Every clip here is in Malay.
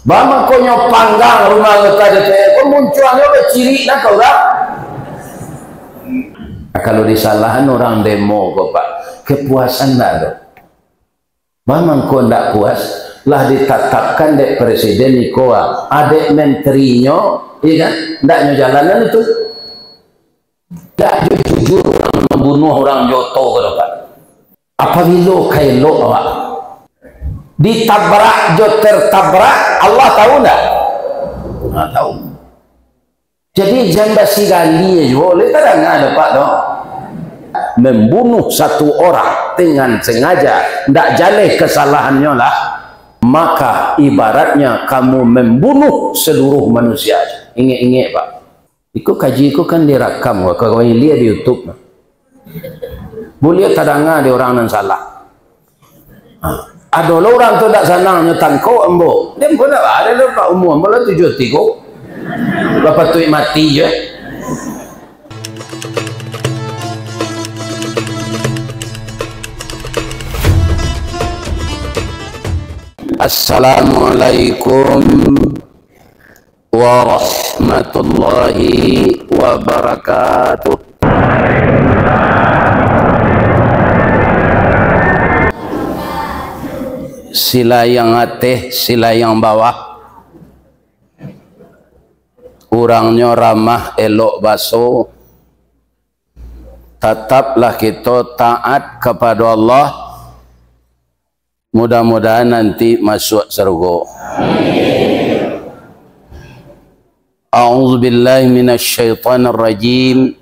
Bama konyo panggang rumah anggota DPR, kok munculnya berciri nak kau tak? Kalau disalahan orang demo kok Pak, kepuasan tak ada. Bama kau tak puas, lah ditetapkan dek presiden Nikoa, adek menterinya, iya kan? Ndaknya jalanan itu. Tak jujur orang membunuh orang Joto kata Pak. Apabila kailo awak ditabrak jo tertabrak, Allah tahu enggak? Nggak tahu. Jadi jamba sigali boleh kadang ada Pak dong. Membunuh satu orang dengan sengaja, ndak jaleh kesalahannya lah, maka ibaratnya kamu membunuh seluruh manusia. Ingat-ingat Pak. Iku kaji iku kan direkam, kalau lihat di YouTube. Boleh kadang ada orang yang salah. Ada orang tu tak senang nyetang kau ambo. Dia pun tak ada Pak umum, malah 7 tiga. Bapak tu mati je. Assalamualaikum warahmatullahi wabarakatuh. Sila yang atas, sila yang bawah. Orangnya ramah, elok baso. Tetaplah kita taat kepada Allah. Mudah-mudahan nanti masuk surga. A'udzu billahi minasyaitonir rajim.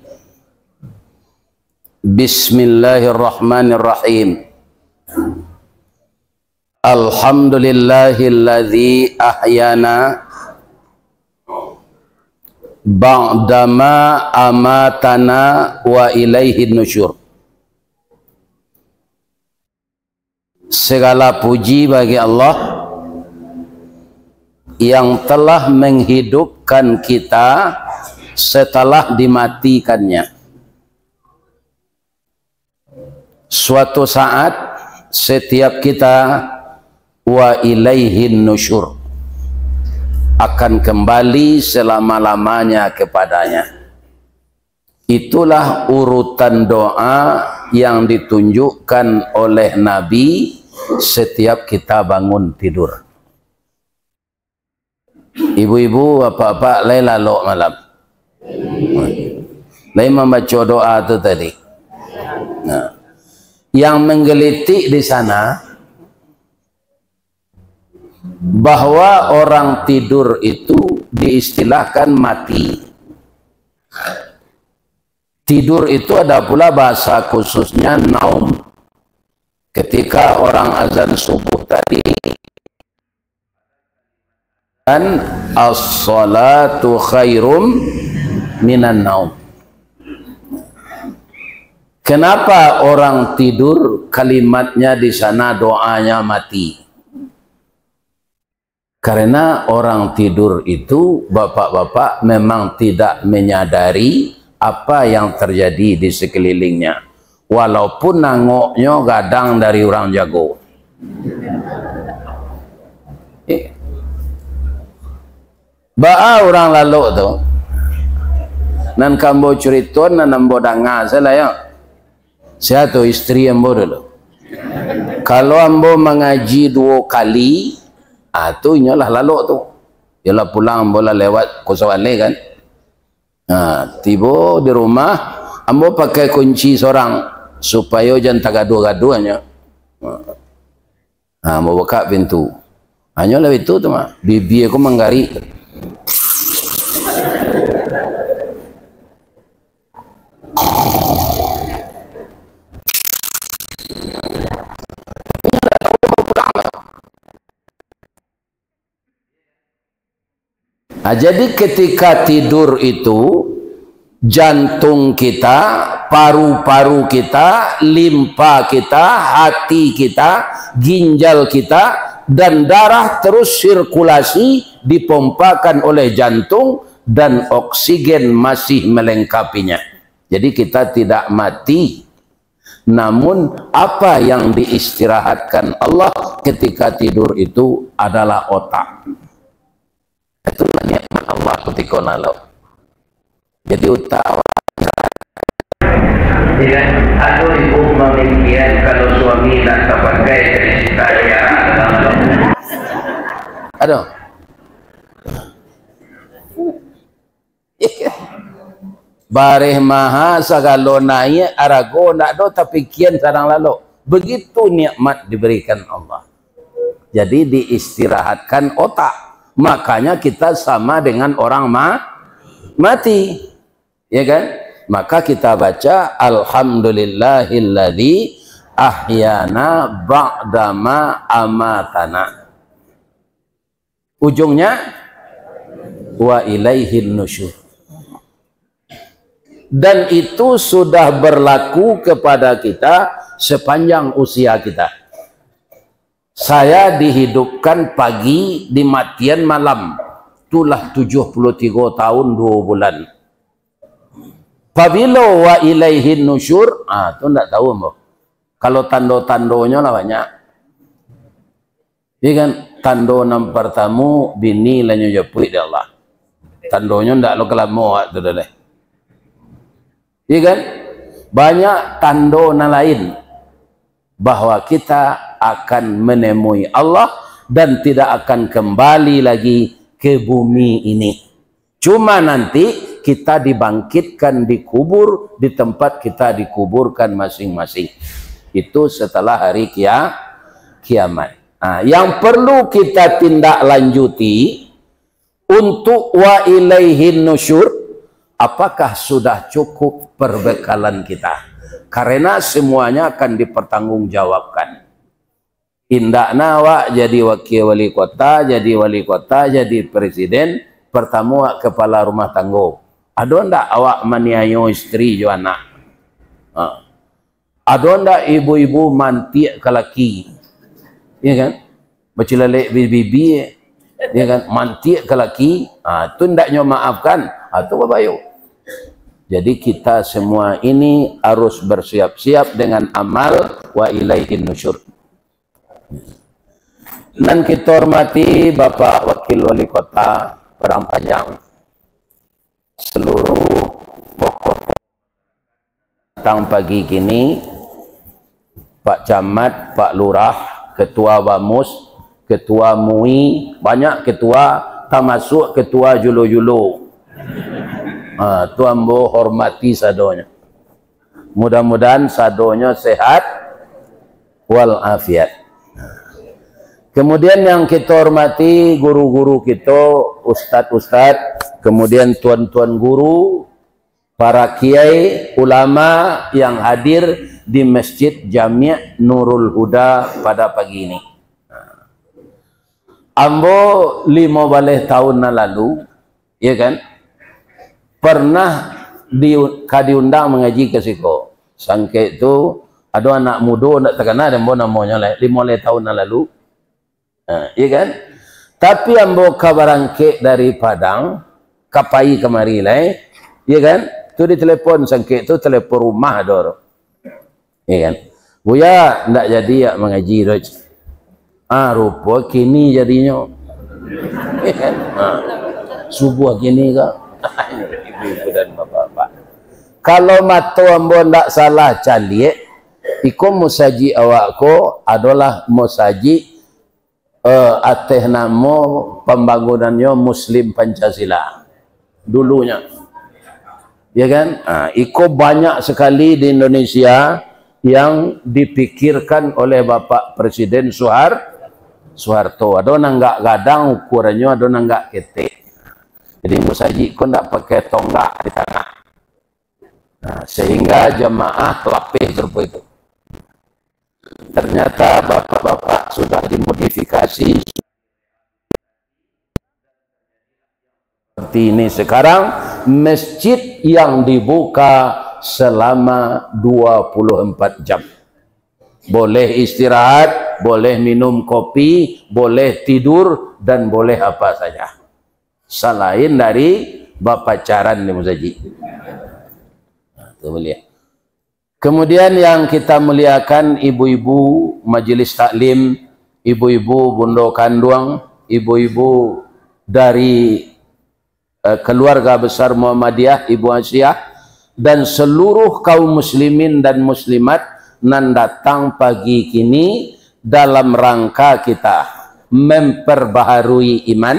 Bismillahirrahmanirrahim. Alhamdulillahilladzi ahyana ba'dama amatana wa ilaihin nusyur. Segala puji bagi Allah yang telah menghidupkan kita setelah dimatikannya. Suatu saat setiap kita wa ilaihin nusyur akan kembali selama-lamanya kepadanya. Itulah urutan doa yang ditunjukkan oleh Nabi setiap kita bangun tidur. Ibu-ibu, bapak-bapak, lain lalu malam. Lain membaca doa itu tadi. Nah, yang menggelitik di sana bahwa orang tidur itu diistilahkan mati. Tidur itu ada pula bahasa khususnya naum. Ketika orang azan subuh tadi, dan as-salatu khairum minan naum. Kenapa orang tidur kalimatnya di sana doanya mati? Karena orang tidur itu, bapak-bapak, memang tidak menyadari apa yang terjadi di sekelilingnya. Walaupun nangoknya gadang dari orang jago. Ba'a orang lalu tu. Nan kambo curiton, nan ambo danga. Saya tu istri ambo dulu. Kalau ambo mengaji 2 kali, tu inyalah lalu tu. Ialah pulang bola lewat Kusawale kan. Tiba di rumah, ambo pakai kunci seorang supaya jangan tagadu-gaduannya. Ambo buka pintu. Hanya lah itu tu mah. Bibi aku menggari. Jadi ketika tidur itu, jantung kita, paru-paru kita, limpa kita, hati kita, ginjal kita, dan darah terus sirkulasi dipompakan oleh jantung dan oksigen masih melengkapinya. Jadi kita tidak mati. Namun apa yang diistirahatkan Allah ketika tidur itu adalah otak. ketika lalu. Jadi utama. Ya, atau ibu memikirkan kalau suami nak terpakai dari saya. Aduh. Bareh maha sagalo naik arago nak do tapi kian sarang lalu. Begitu nikmat diberikan Allah. Jadi diistirahatkan otak. Makanya kita sama dengan orang mati. Ya kan? Maka kita baca alhamdulillahilladzi ahyana ba'dama amatana. Ujungnya wa ilaihin nusyur. Dan itu sudah berlaku kepada kita sepanjang usia kita. Saya dihidupkan pagi, dimatian malam. Itulah 73 tahun 2 bulan. Pabila wa ilaihin nusyur, itu enggak tahu mbak. Kalau tando-tandonya lah banyak. Iya kan? Tando nam pertamu bini lanyo japui di Allah. Tandonya enggak lo kelamo tu dah. Iya kan? Banyak tando na lain bahwa kita akan menemui Allah dan tidak akan kembali lagi ke bumi ini. Cuma nanti kita dibangkitkan di kubur di tempat kita dikuburkan masing-masing. Itu setelah hari kiamat. Nah, yang perlu kita tindak lanjuti untuk wa ilaihin nusyur. Apakah sudah cukup perbekalan kita? Karena semuanya akan dipertanggungjawabkan. Indakna wak jadi wakil wali kota, jadi presiden, pertama wak kepala rumah tangga. Ada ndak awak maniayo istri jo anak? Ada ndak ibu-ibu mantik ke laki? Ya kan? Bercelalek bibi, ya kan? Mantik ke laki, itu ndaknya maafkan, atau babayo. Jadi kita semua ini harus bersiap-siap dengan amal wa ilaihin nusyur. Dan kita hormati Bapak Wakil Wali Kota Padang Panjang, seluruh pokok datang pagi kini, Pak Camat, Pak Lurah, Ketua Bamus, Ketua MUI, banyak ketua, termasuk Ketua Julu-Julu. Tuan Bo hormati sadonya. Mudah-mudahan sadonya sehat walafiat. Kemudian yang kita hormati guru-guru kita, ustadz-ustadz, kemudian tuan-tuan guru, para kiai, ulama yang hadir di Masjid Jami' Nurul Huda pada pagi ini. Ambo 15 tahun lalu, ya kan? Pernah diundang mengaji ke siko. Sangke itu ada anak muda nak terkenal dan namanya lah 15 tahun lalu. Iya kan? Tapi ambo kabarangke dari Padang kapai kemari lah. Iya kan? Tu di telepon sangke itu telepon rumah doro. Iya kan? Buya ndak jadi ya mengaji doj. Rupa kini jadinya. Iya kan? Subuh kini kah? Ibu-ibu dan bapak-bapak. Kalau matu ambo ndak salah caliek, iko musaji awakko adalah musaji ateh namo pembangunannya Muslim Pancasila dulunya. Ya kan? Iko banyak sekali di Indonesia yang dipikirkan oleh Bapak Presiden Soeharto. Ada nanggak gadang ukurannya, ada nanggak ketek. Jadi musaji kau tidak pakai tonggak di tangan. Sehingga jemaah lapih seperti itu. Ternyata bapak-bapak sudah dimodifikasi seperti ini sekarang. Masjid yang dibuka selama 24 jam. Boleh istirahat, boleh minum kopi, boleh tidur, dan boleh apa saja. Selain dari bapacaran di musaji. Kemudian yang kita muliakan ibu-ibu majelis taklim, ibu-ibu bundo kandung, ibu-ibu dari keluarga besar Muhammadiyah Ibu Asyah dan seluruh kaum muslimin dan muslimat nan datang pagi kini dalam rangka kita memperbaharui iman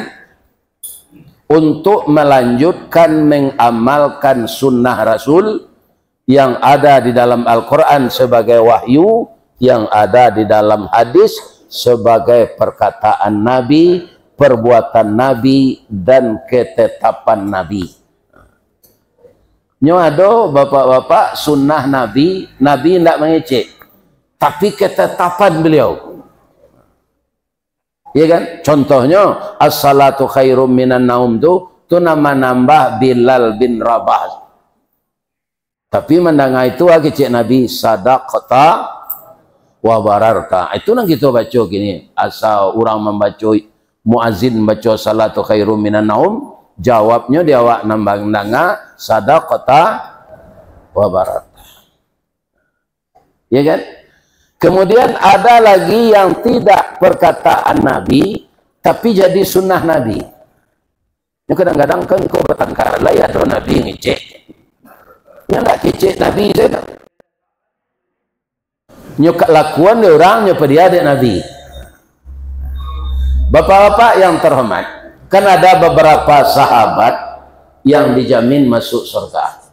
untuk melanjutkan mengamalkan sunnah Rasul yang ada di dalam Al-Quran sebagai wahyu, yang ada di dalam hadis sebagai perkataan Nabi, perbuatan Nabi, dan ketetapan Nabi. Nyo ada bapak-bapak sunnah Nabi, Nabi tidak mengecek, tapi ketetapan beliau. Ya kan? Contohnya as-salatu khairum minan naum tu nama nambah Bilal bin Rabah. Tapi mendengar itu kecik Nabi sadaqata wa bararta. Itu nang kita baca gini, asal orang membaca muazin baca salatu khairum minan naum, jawabnya dia awak nambah dengar sadaqata wa bararta. Ya kan? Kemudian ada lagi yang tidak perkataan Nabi tapi jadi sunnah Nabi. Kadang-kadang kan kau bertengkar lah ya ada Nabi ngecek. Yang tak kecek Nabi saja. Nyok lakuan dia orang nyok dia adik Nabi. Bapak-bapak yang terhormat, kan ada beberapa sahabat yang dijamin masuk surga.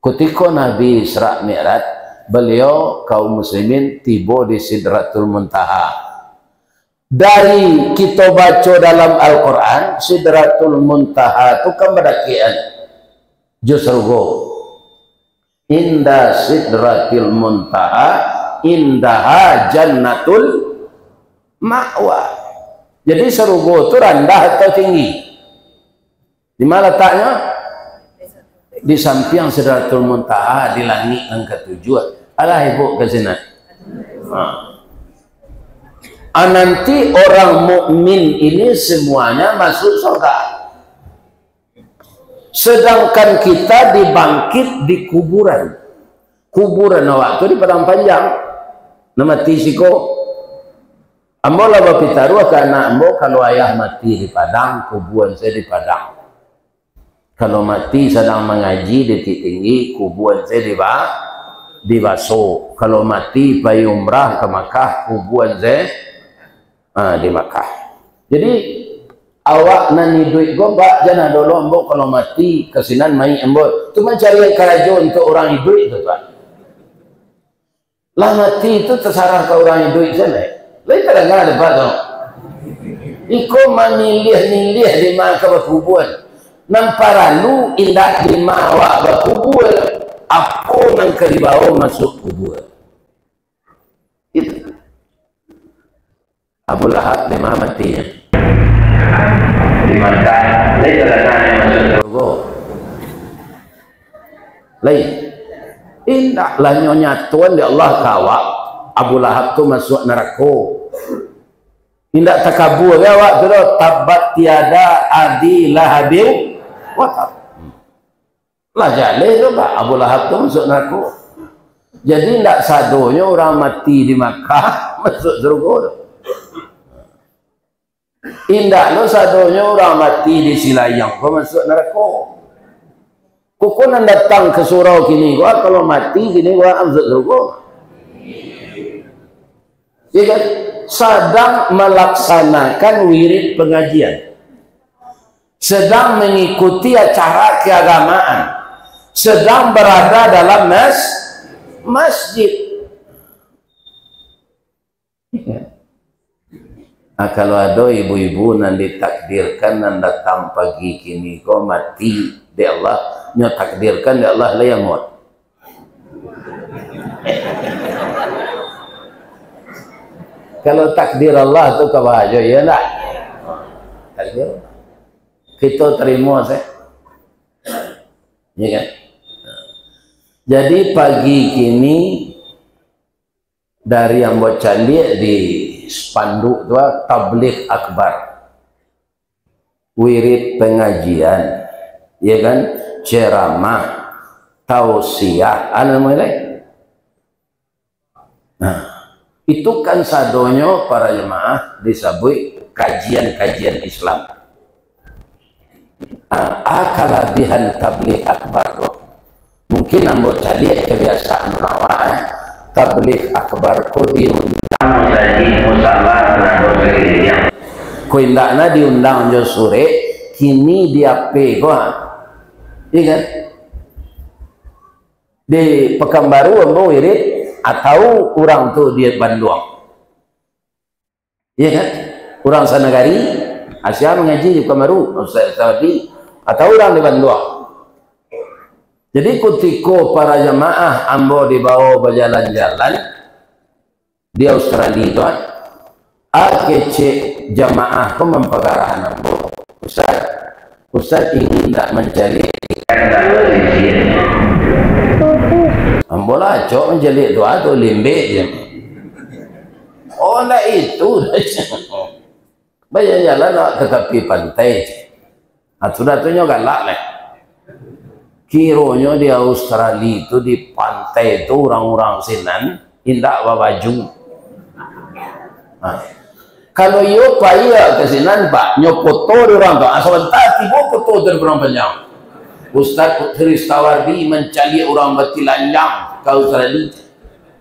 Ketika Nabi Isra Mi'raj, beliau kaum muslimin tiba di Sidratul Muntaha. Dari kita baca dalam Al-Quran, Sidratul Muntaha itu kan berdakian Jusrugo. Inda Sidratil Muntaha indaha jannatul ma'wa. Jadi surga itu rendah atau tinggi? Di mana letaknya? Di samping Sidratul Muntaha, di langit yang ketujuh. Alah ibu ke sini. Nanti orang mukmin ini semuanya masuk surga. Sedangkan kita dibangkit di kuburan. Kuburan waktu di padang panjang. Nama tisiko. Ambo lah bapitaru karena ambo kalau ayah mati di padang, kuburan saya di padang. Kalau mati sedang mengaji di tinggi, kuburan saya di Baso. Kalau mati pergi umrah ke Makkah, kuburan saya di Makkah. Jadi awak nani duit gombak jangan dulu ambo kalau mati kesinan main ambo. Cuma cari kerajo untuk orang hidup itu Pak. Lah mati itu terserah ke orang hidup sana. Lain kadang ada Pak dong. Iko manilih-nilih di mana kuburan. Namparalu indah di mawa berkubur apa yang keribau masuk kubur itu Abu Lahab lima matinya di Makkah lain terlalu masuk surga lain indah lah nyonya Tuhan di Allah kawak Abu Lahab tu masuk neraka indah takabur ya waktu tu tabat tiada adi lahabil watab. Lah jaleh tu Pak Abu Lahab tu masuk neraka. Jadi tidak sadonya orang mati di Makkah masuk surga tu. Indah lo sadonya orang mati di Silayang kau masuk neraka. Kau nak datang ke surau kini gua kalau mati kini gua masuk surga. Ya kan? Sedang melaksanakan wirid pengajian. Sedang mengikuti acara keagamaan, sedang berada dalam masjid. Nah, kalau ada ibu-ibu yang ditakdirkan yang datang pagi kini kau mati di Allah, nya takdirkan di Allah lah yang muat. Kalau takdir Allah tu kebahagiaan ya nak. Takdir kita terima saya. Ya kan? Jadi pagi kini dari yang buat candi di spanduk tu tabligh akbar. Wirid pengajian, ya kan? Ceramah, tausiah, ana mulai. Nah, itu kan sadonyo para jemaah disebut kajian-kajian Islam. akala bihan tabligh akbar. Mungkin ambo cari kebiasaan awak tabligh akbar ko diundang jadi musyawarah atau sekiranya ko indakna diundang jo sore kini dia pe ko iya kan di Pekanbaru ambo wirid atau orang tu dia Bandung iya kan orang sanagari Asia mengaji di Pekanbaru Ustaz tadi atau orang di Bandung. Jadi ketika para jamaah ambo dibawa berjalan-jalan di Australia itu kece jamaah ko mempagarahan ambo Ustaz ingin tak mencari ambo lah cok mencari itu atau limbe je oh lah itu banyak jalan ke tepi pantai sudah tu galak lah kironya di Australia itu di pantai itu orang-orang sinan indak babaju kalau yo paya ke sinan pak nyopoto orang tu sebentar tiba foto terberang panjang Ustaz Putri Stawardi mencari orang betilanjang ke Australia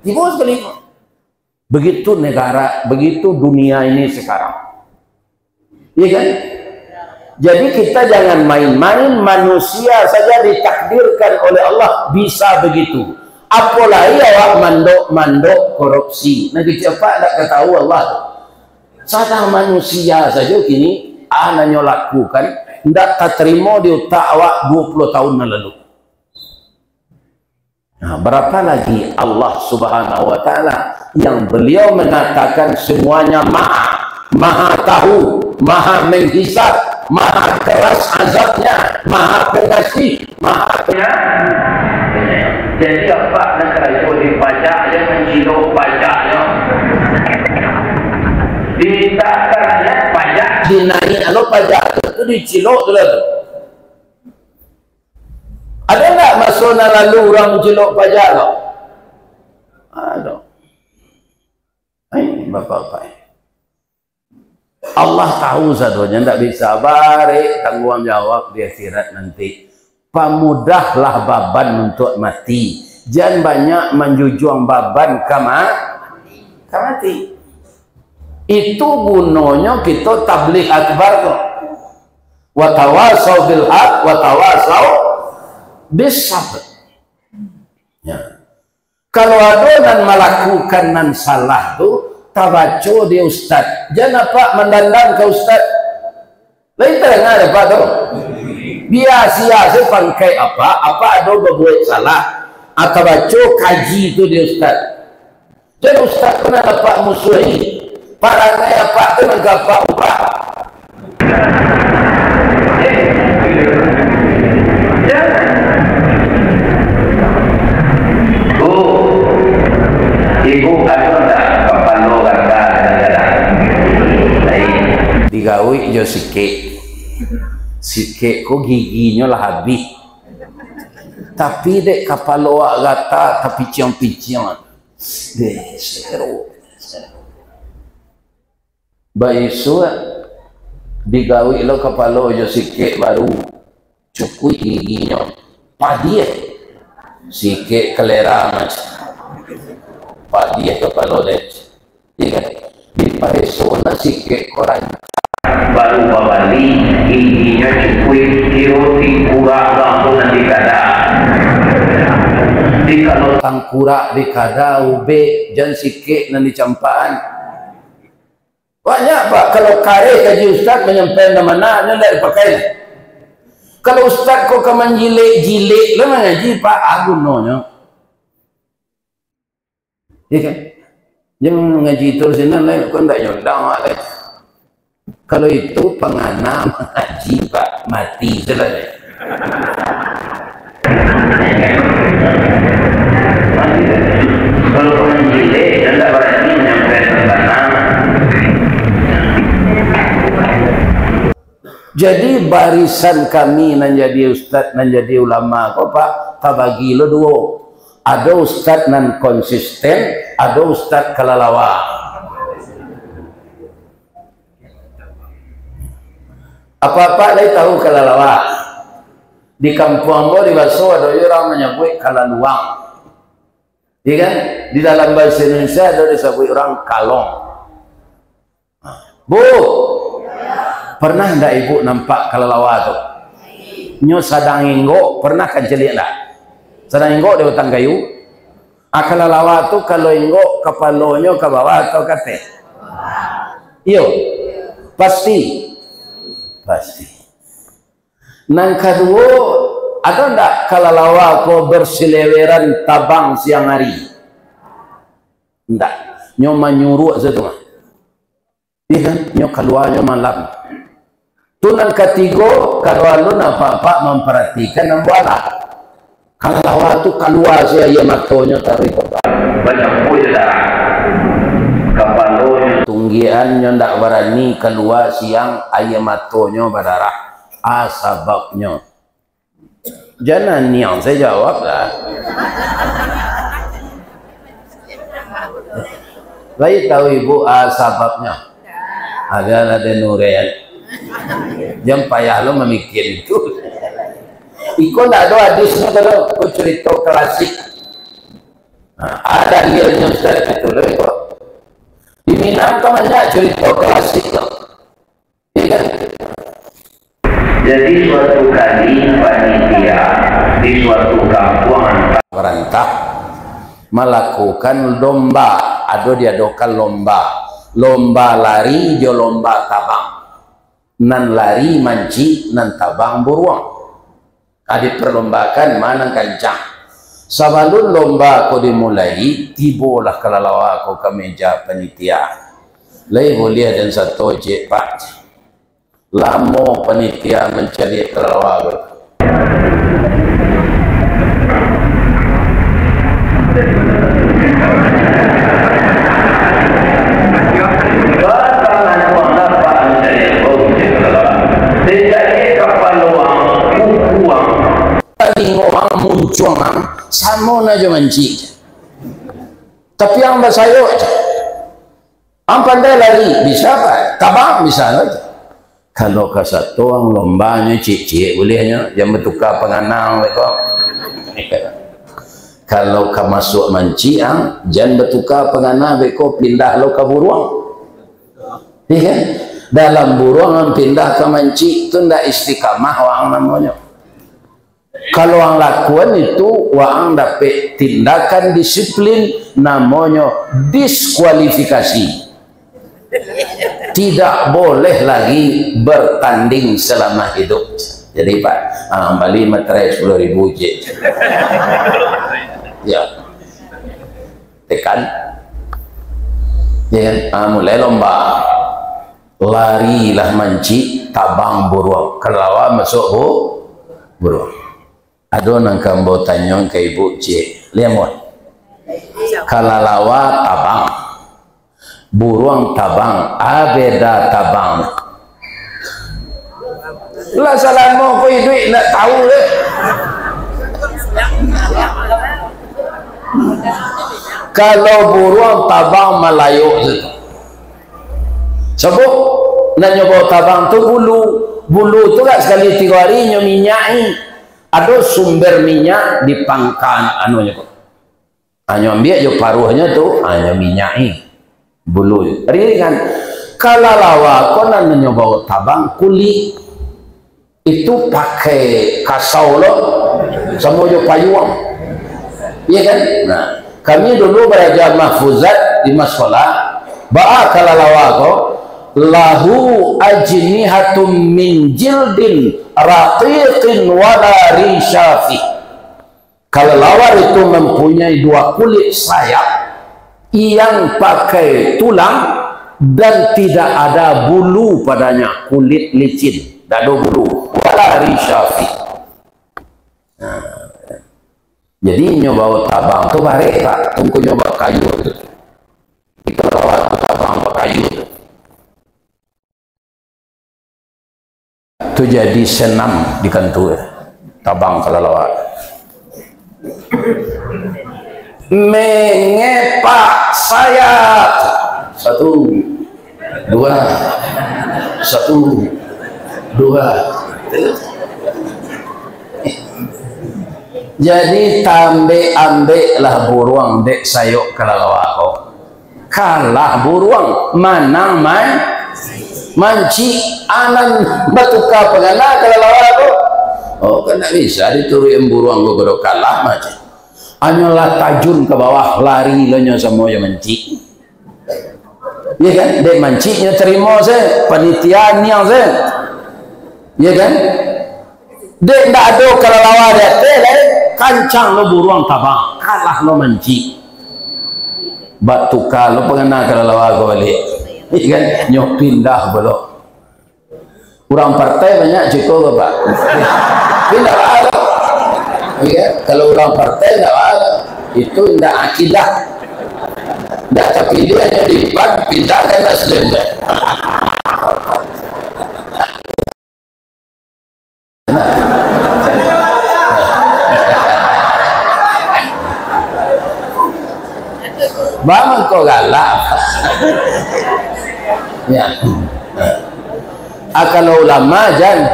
tiba sekali begitu negara begitu dunia ini sekarang iya kan jadi kita jangan main-main manusia saja ditakdirkan oleh Allah bisa begitu apalagi awak mandok korupsi nanti cepat tak ketahui Allah sadang manusia saja kini anaknya lakukan tidak terima di otak awak 20 tahun lalu nah berapa lagi Allah subhanahu wa ta'ala yang beliau mengatakan semuanya maha tahu maha menghisab maha keras azabnya, maha pengasih, maha jadi apa negara itu dipajak, dia mencilok pajaknya ditakarnya pajak dinaik, kalau pajak itu dicilok tu lah ada tak masa lalu orang mencilok pajak tak? Ada bapak-bapak Allah tahu sadonya tidak bisa balik tanggungjawab di akhirat nanti pamudahlah baban untuk mati jangan banyak menjujung baban ke mati itu gunanya kita tabligh akbar kok wa tawasau bil haq wa tawasau bis sabr ya kalau ada dan melakukan nan salah tu tabaco dia ustaz jangan pak mendandang ke ustaz lain tengah ada pak tu biasa sepangkai apa ada berbuat salah atau baca kaji itu dia ustaz jadi ustaz pernah dapat musuhi parangnya apa tu menggapa upah ibu ada kapalo kata digawi jo sike ko giginya lah habis tapi dek kapalo gata tapi ciong-ciong deh seru baisu digawi lo kapalo jo sike baru cukup giginya padi sike kelera macam padi kapalo deh iya di paresona sike koran baru babali giginya cukup kiroti kurang lampu nanti kada di kalau tangkura di kada ube jan sike nanti campaan banyak pak kalau kare kaji ustaz menyampaikan mana nilai pakai kalau ustaz kok menjilek lah mengaji pak agun nonya iya kan jangan mengaji terus ini lain kok tidak nyondang lah kalau itu pengana mengaji pak mati selesai kalau menjilek tidak berarti menyampaikan pengana jadi barisan kami menjadi ustaz menjadi ulama kok pak tabagi lo dua ada ustaz nan konsisten ada ustaz kalalawa Apa-apa lagi tahu kalalawak. Di kampung Ambo di Baso ada orang menyebut kalaluang. Iya kan? Di dalam bahasa Indonesia ada disebut orang kalong. Bu, pernah enggak ibu nampak kalalawak tu? Nyo sadang inggo, pernah kan celik enggak? Sadang inggo di hutang kayu. Kalalawak tu kalau inggo kepalanya ke bawah atau ke atas? Iyo, pasti. Nang kedua, ada ndak kalalawak ko berseleweran tabang siang hari? Ndak, nyo menyuruh situ mah. Iya kan, nyo keluarnya malam. Tu nang ketiga, kalau alun apa-apa memperhatikan nambuala. Kalalawak tu keluar saya matonya tarik banyak pun darah kepalanya tunggiannya ndak berani keluar siang ayam matonya berdarah. Sebabnya jangan niang saya jawab lah. Lagi tahu ibu sebabnya ada nurian jangan payah lo memikir itu. Iko ndak ada hadisnya kalau cerita klasik. Ada realnya Ustaz itu loh Iko. Di Minang kan banyak cerita klasik loh. Iya. Jadi suatu kali panitia di suatu kampung perintah melakukan lomba, diadakan lomba lari jo lomba tabang, nan lari manci nan tabang buruang. Diperlombakan mana kencang. Sebelum lomba ko dimulai, tibolah kalalawak ko ke meja panitia. Lai boleh dan satu je pak. Lama panitia mencari kalalawak. Orang muncul sama aja mancing. Tapi yang bersayuk ang pandai lari bisa pak, tabang bisa aja. Kalau ke satu orang lombanya cik bolehnya yang bertukar penganang kok. Kalau ke masuk mancing jangan bertukar penganang kok pindah lo ke buruang. Iya kan? Dalam buruang pindah ke mancing itu ndak istiqamah orang namanya. Kalau orang lakukan itu orang dapat tindakan disiplin namanya diskualifikasi. Tidak boleh lagi bertanding selama hidup. Jadi pak, balik materai 10.000 je. Ya, tekan. Ya, mulai lomba. Larilah manci tabang buruang. Kalau masuk buruang. Ada nang kambo tanyong ke ibu cik lemon kalalawa tabang buruang tabang beda tabang lah salamu ko duit nak tahu le kalau buruang tabang Melayu sebab nak nyoba tabang tu bulu tu kan sekali 3 hari nyo minyai. Ada sumber minyak di pangkalan anunya kok. Hanya ambil je paruhnya tu, hanya minyaki bulu. Ri kan kalalawa ko nan nyoba tabang kulit itu pakai kasau lo sama je payung. Iya kan? Nah, kami dulu belajar mahfuzat di masalah ba'a kalalawa ko lahu ajnihatum min jildin raqiqin wala rishafi. Kelelawar itu mempunyai 2 kulit sayap yang pakai tulang dan tidak ada bulu padanya, kulit licin, tidak ada bulu, wala rishafi. Jadi nyoba tabang tu barek pak, tunggu nyoba kayu tu. Kelelawar tabang kayu tu. Itu jadi senam di kantor tabang kelelawar. Mengepak sayap 1, 2, 1, 2, 2. Jadi ambil-ambillah buruang dek sayuk kalalawako. Kalah buruang manang manci anan batuka pengana kalalawako. Oh kan tak bisa dituruin buruang gue baru kalah macam. Anyolah tajun ke bawah lari lonya semua yang manci. Ya kan? Dek mancinya terima saya panitia niang saya. Ya kan? Dek ndak ada kalalawak dek kancang lo buruang tabang kalah lo manci. Batuka lo pengana kalalawak gue balik. Ya kan? Nyok pindah belok. Orang partai banyak cukup Pak. Tidak ada. Ya, kalau orang partai tidak ada. Itu tidak akidah. Tidak tapi dia hanya dipindahkan Nasdem. Bangun kau galak. Ya. Kalau ulama jan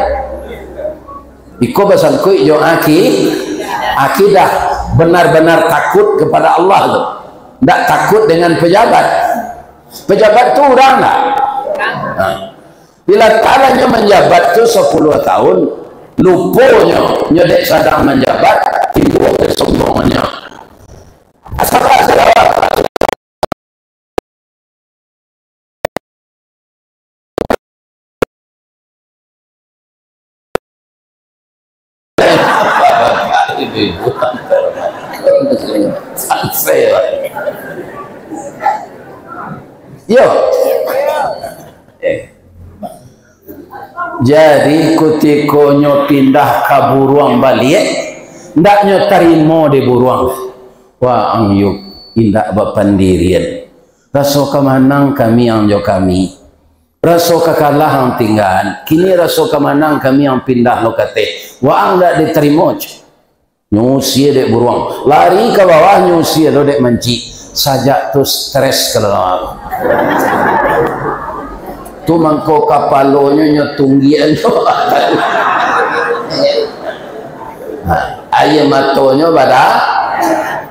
iko basangkui jo akidah benar-benar takut kepada Allah tu. Tak takut dengan pejabat. Pejabat tu orang lah. Bila kalanya menjabat tu 10 tahun, lupanya nyedek sadang menjabat, timbul kesombongannya. Asal-asal yo. Jadi ketika nyo pindah ke buruang balik, ndak nyo terima di buruang. Wah angyuk indak bapandirian. Raso kemanang kami yang jo kami. Raso kekalah yang tinggal. Kini raso kemanang kami yang pindah lo kate. Wah ndak diterima. Nyusia dek buruang, lari ke bawah nyusia lo dek manci, sajak tu stres kalau tu mangko kapalonya nyetunggian tu, ayam matonya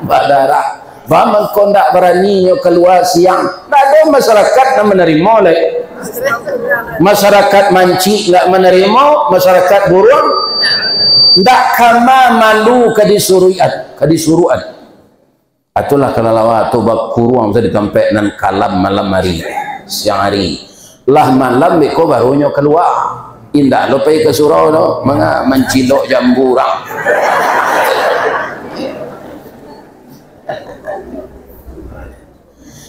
badarah, baman kau ndak berani nyo keluar siang, tak ada masyarakat nak menerima leh, masyarakat manci ndak menerima, masyarakat buruang ndak kama malu kadisuruan. Itulah kalalawa tu bak kuruang saya ditampak nan kalam malam hari siang hari lah malam beko barunya keluar indah lo pergi ke surau no mencilok jambu orang.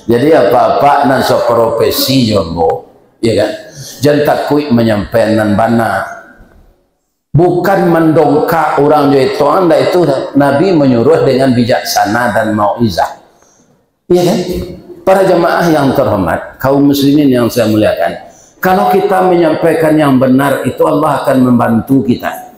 Jadi apa-apa nan so profesi jombo ya kan jangan takut menyampaikan nan bana. Bukan mendongkak orang itu anda itu Nabi menyuruh dengan bijaksana dan mauizah. Iya kan? Para jemaah yang terhormat, kaum muslimin yang saya muliakan, kalau kita menyampaikan yang benar itu Allah akan membantu kita.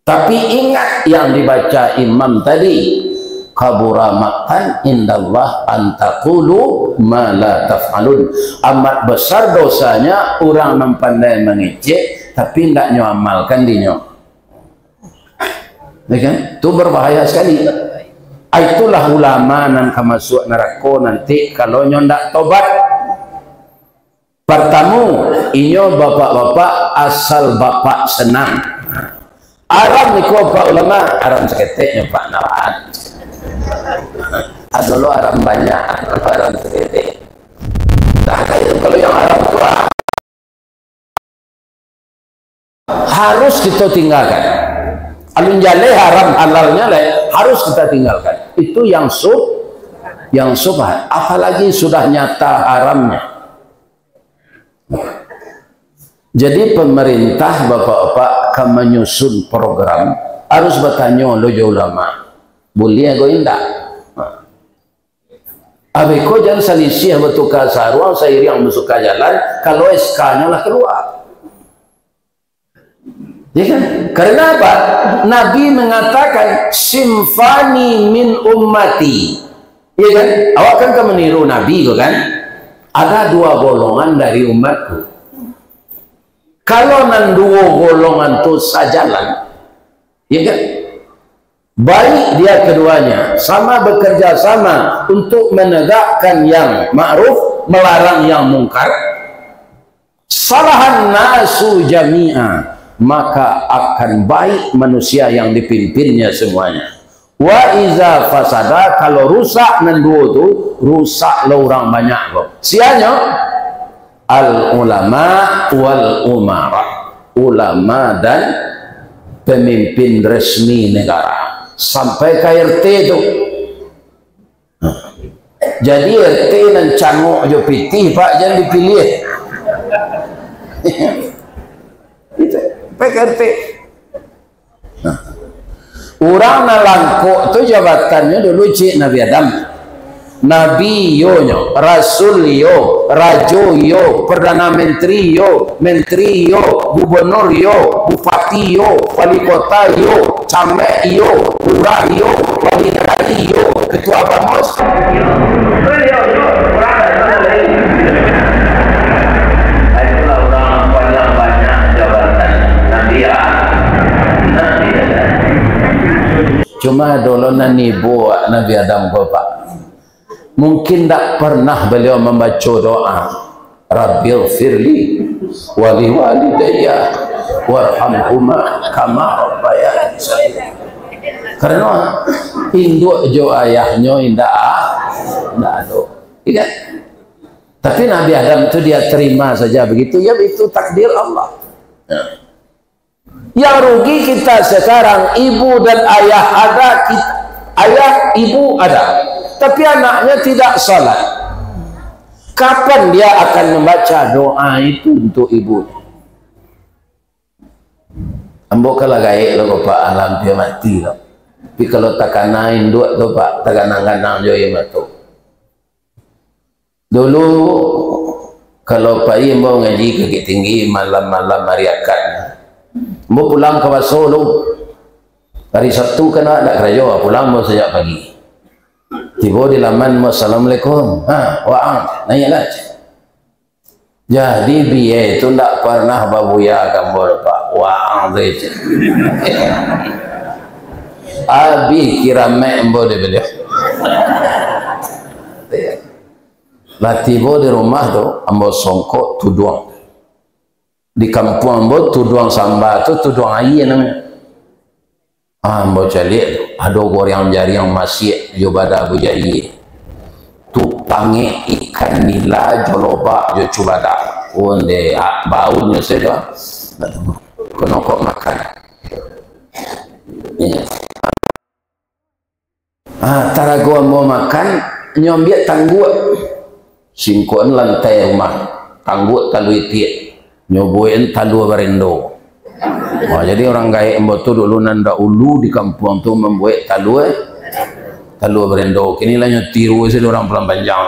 Tapi ingat yang dibaca imam tadi, kabura maqtan indallah an taqulu ma la taf'alun. Amat besar dosanya orang mempandai mengejek tapi tidak nyo amalkan dinyo. Ya kan? Itu berbahaya sekali. Itulah ulama nan kamasuk neraka nanti kalau nyo ndak tobat. Pertama, inyo bapak-bapak asal bapak senang. Aram ni ko pak ulama, aram seketiknya pak nawaan. Adolo aram banyak, aram seketik. Dah kayak kalau yang aram tua harus kita tinggalkan. Alun jale haram halalnya harus kita tinggalkan. Itu yang subhat. Apalagi sudah nyata haramnya. Jadi pemerintah bapak-bapak akan menyusun program harus bertanya lo ulama. Boleh go indah. Abeko jangan selisih bertukar saruang seiring bersuka jalan kalau SK-nya lah keluar. Ya kan? Karena apa? Nabi mengatakan simfani min ummati. Ya kan? Awak kan meniru Nabi kan? Ada 2 golongan dari umatku. Kalau nan dua golongan tu sajalan, ya kan? Baik dia keduanya sama bekerja sama untuk menegakkan yang ma'ruf, melarang yang mungkar. Salahan nasu jami'a, maka akan baik manusia yang dipimpinnya semuanya. Wa iza fasada, kalau rusak nan dua tu, rusaklah orang banyak kok. Sianya al ulama wal umara, ulama dan pemimpin resmi negara, sampai ke RT tu. Jadi RT nan canguk jo pitih pak, jangan dipilih. Itu pak RT. Orang nalangkuk tu jabatannya dulu cik Nabi Adam. Nabi yo nyo, Rasul yo, Rajo yo, Perdana Menteri yo, Menteri yo, Gubernur yo, Bupati yo, Wali Kota yo, Camek yo, Lurah yo, Wali Negara yo, Ketua Bamus. Itulah orang banyak jabatan Nabi ya. Cuma dolonan ibu Nabi Adam bapak. Mungkin tak pernah beliau membaca doa Rabbil firli wali walidayya warhamhuma kama rabbayani shaghira. Karena induk jo ayahnya indah ada. Iya. Tapi Nabi Adam itu dia terima saja begitu, ya itu takdir Allah. Yang rugi kita sekarang, ibu dan ayah ada, ayah ibu ada, tapi anaknya tidak salat. Kapan dia akan membaca doa itu untuk ibu? Ambo kalau gaik lo bapak alam dia mati lo. Tapi kalau takanain dua tu pak, takanang-kanang jo yang mati. Dulu kalau Pak Imbo ngaji ke tinggi malam-malam hari akad, Ambo pulang ke Solo. Hari Sabtu kena ada kerja, pulang mau sejak pagi. Tiba di laman, Assalamualaikum. Wa'ang, nanya lah. Jadi biaya itu tak pernah babuya gambar Pak. Wa'ang saja. Abi kira membo dia beliau. Lah tiba di rumah tu, ambo songkok tuduang. Di kampung ambo tuduang samba tu tuduang air namanya. Ambo cari ada orang jari yang masih jobada Abu Jari tu pange ikan nila joloba jo cubada onde baunya saja kono kok makan tarago mau makan nyombia tangguh singkon lantai rumah tangguh talui tiek nyoboin talu barendo. Oh, jadi orang gaya embotu dulu nanda ulu di kampung tu membuat talu berendo. Kini lah tiru sih orang pelan panjang.